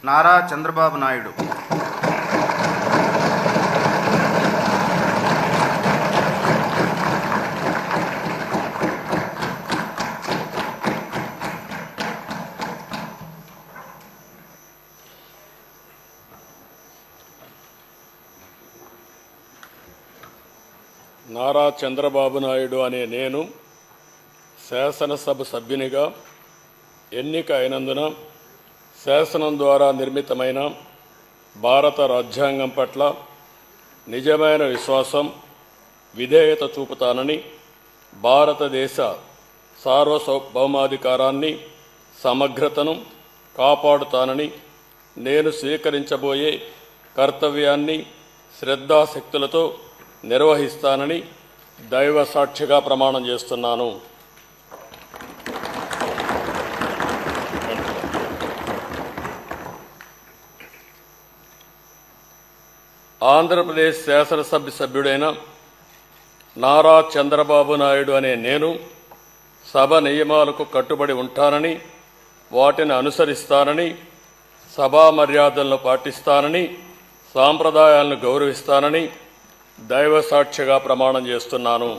నారా చంద్రబాబు నాయుడు. నారా చంద్రబాబు నాయుడు అనే నేను శాసనసభ సభ్యునిగా ఎన్నిక అయినందున శాసనం ద్వారా నిర్మితమైన భారత రాజ్యాంగం పట్ల నిజమైన విశ్వాసం, విధేయత చూపుతానని, భారతదేశ సార్వభౌమాధికారాన్ని, సమగ్రతను కాపాడుతానని, నేను స్వీకరించబోయే కర్తవ్యాన్ని శ్రద్ధాశక్తులతో నిర్వహిస్తానని దైవ సాక్షిగా ప్రమాణం చేస్తున్నాను. ఆంధ్రప్రదేశ్ శాసనసభ సభ్యుడైన నారా చంద్రబాబు నాయుడు అనే నేను సభ నియమాలకు కట్టుబడి ఉంటానని, వాటిని అనుసరిస్తానని, సభా మర్యాదలను పాటిస్తానని, సాంప్రదాయాలను గౌరవిస్తానని దైవ సాక్షిగా ప్రమాణం చేస్తున్నాను.